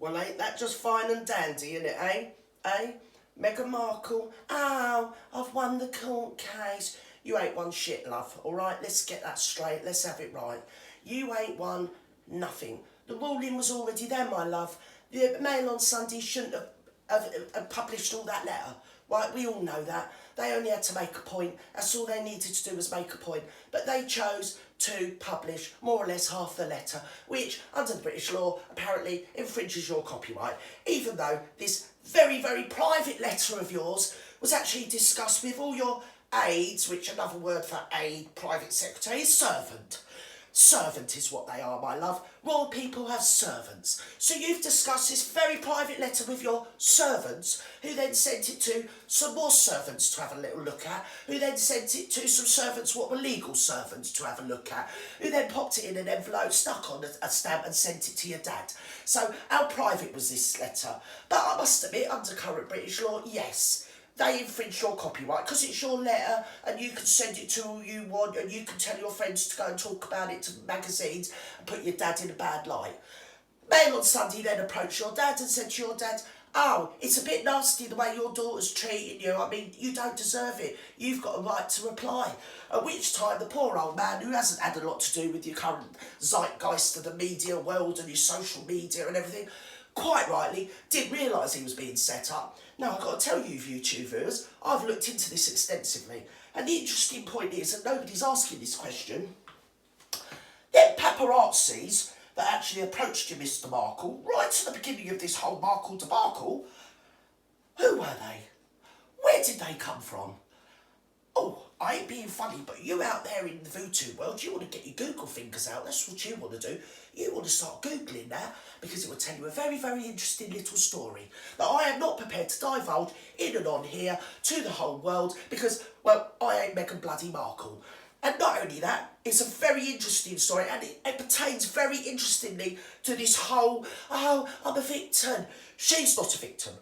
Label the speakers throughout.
Speaker 1: Well, ain't that just fine and dandy, innit, eh? Eh? Meghan Markle, oh, I've won the court case. You ain't won shit, love, alright? Let's get that straight, let's have it right. You ain't won nothing. The ruling was already there, my love. The Mail on Sunday shouldn't have published all that letter. Right, we all know that. They only had to make a point. That's all they needed to do was make a point. But they chose to publish more or less half the letter, which, under the British law, apparently infringes your copyright, even though this very, very private letter of yours was actually discussed with all your aides, which another word for aide, private secretary, is servant. Servant is what they are, my love. Royal people have servants. So you've discussed this very private letter with your servants, who then sent it to some more servants to have a little look at, who then sent it to some servants what were legal servants to have a look at, who then popped it in an envelope, stuck on a stamp and sent it to your dad. So how private was this letter? But I must admit, under current British law, yes, they infringe your copyright because it's your letter and you can send it to who you want and you can tell your friends to go and talk about it to magazines and put your dad in a bad light. Mail on Sunday then approached your dad and said to your dad, oh, it's a bit nasty the way your daughter's treating you. I mean, you don't deserve it. You've got a right to reply. At which time the poor old man, who hasn't had a lot to do with your current zeitgeist of the media world and your social media and everything, quite rightly, didn't realise he was being set up. Now, I've got to tell you, YouTube viewers, I've looked into this extensively. And the interesting point is that nobody's asking this question. Them paparazzis that actually approached you, Mr. Markle, right to the beginning of this whole Markle debacle, who were they? Where did they come from? Oh, I ain't being funny, but you out there in the voodoo world, you want to get your Google fingers out. That's what you want to do. You want to start Googling that because it will tell you a very, very interesting little story that I am not prepared to divulge in and on here to the whole world because, well, I ain't Meghan bloody Markle. And not only that, it's a very interesting story and it pertains very interestingly to this whole, oh, I'm a victim. She's not a victim.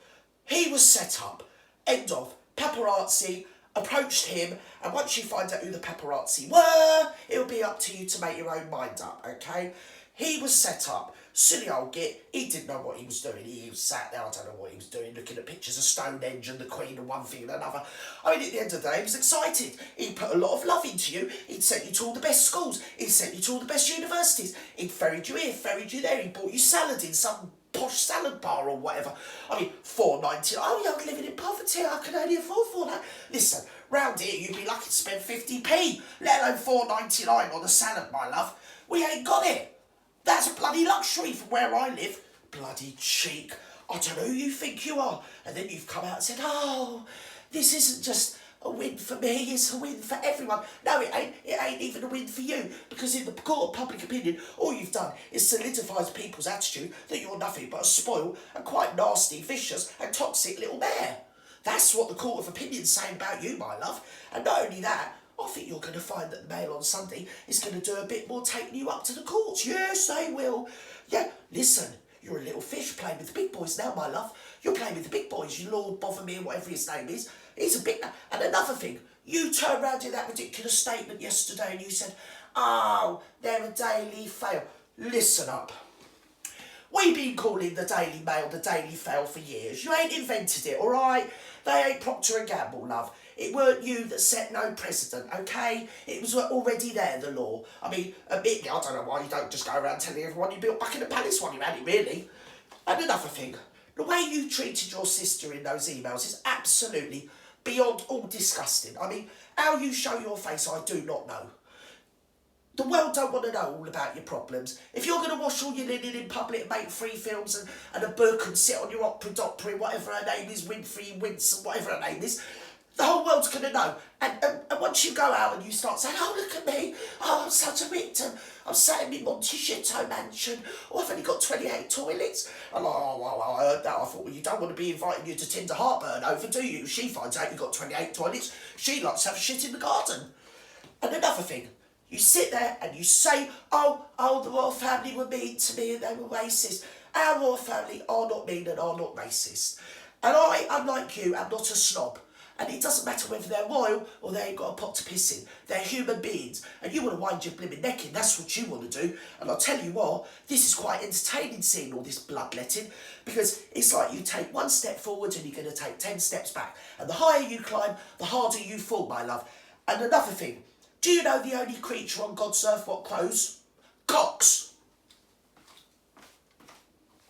Speaker 1: He was set up. End of. Paparazzi approached him, and once you find out who the paparazzi were, it'll be up to you to make your own mind up, okay? He was set up. Silly old git. He didn't know what he was doing. He was sat there, I don't know what he was doing, looking at pictures of Stonehenge and the Queen and one thing and another. I mean, at the end of the day, he was excited. He put a lot of love into you. He'd sent you to all the best schools. He'd sent you to all the best universities. He'd ferried you here, ferried you there. He bought you salad in some posh salad bar or whatever. I mean, $4.99. Oh, you're living in poverty. I can only afford $4.99. Listen, round here you'd be lucky to spend 50p, let alone $4.99 on a salad, my love. We ain't got it. That's a bloody luxury from where I live. Bloody cheek. I don't know who you think you are. And then you've come out and said, oh, this isn't just a win for me, it's a win for everyone. No, it ain't. It ain't even a win for you. Because in the court of public opinion, all you've done is solidifies people's attitude that you're nothing but a spoiled and quite nasty, vicious and toxic little mare. That's what the court of opinion's saying about you, my love. And not only that, I think you're going to find that the Mail on Sunday is going to do a bit more taking you up to the courts. Yes, they will. Yeah, listen, you're a little fish playing with the big boys now, my love. You're playing with the big boys, you Lord Bothermere, whatever his name is. He's a big... And another thing, you turned around in that ridiculous statement yesterday and you said, oh, they're a Daily Fail. Listen up. We've been calling the Daily Mail the Daily Fail for years. You ain't invented it, all right? They ain't Procter & Gamble, love. It weren't you that set no precedent, okay? It was already there, the law. I mean, admit me, I don't know why you don't just go around telling everyone you built Buckingham Palace when you had it, really. And another thing, the way you treated your sister in those emails is absolutely beyond all disgusting. I mean, how you show your face, I do not know. The world don't want to know all about your problems. If you're going to wash all your linen in public and make free films and a book and sit on your opera doctor, whatever her name is, Winfrey, Winson, whatever her name is, the whole world's going to know. And once you go out and you start saying, oh, look at me, oh, I'm such a victim, I'm sat in my Monte Chateau mansion, oh, I've only got 28 toilets. And oh, I heard that, I thought, well, you don't want to be inviting you to Tinder Heartburn over, do you? She finds out you've got 28 toilets, she likes to have shit in the garden. And another thing, you sit there and you say, oh, the royal family were mean to me and they were racist. Our royal family are not mean and are not racist. And I, unlike you, am not a snob. And it doesn't matter whether they're royal or they ain't got a pot to piss in. They're human beings. And you want to wind your blimmin' neck in, that's what you want to do. And I'll tell you what, this is quite entertaining seeing all this bloodletting, because it's like you take one step forward and you're going to take 10 steps back. And the higher you climb, the harder you fall, my love. And another thing, do you know the only creature on God's earth what crows? Cocks.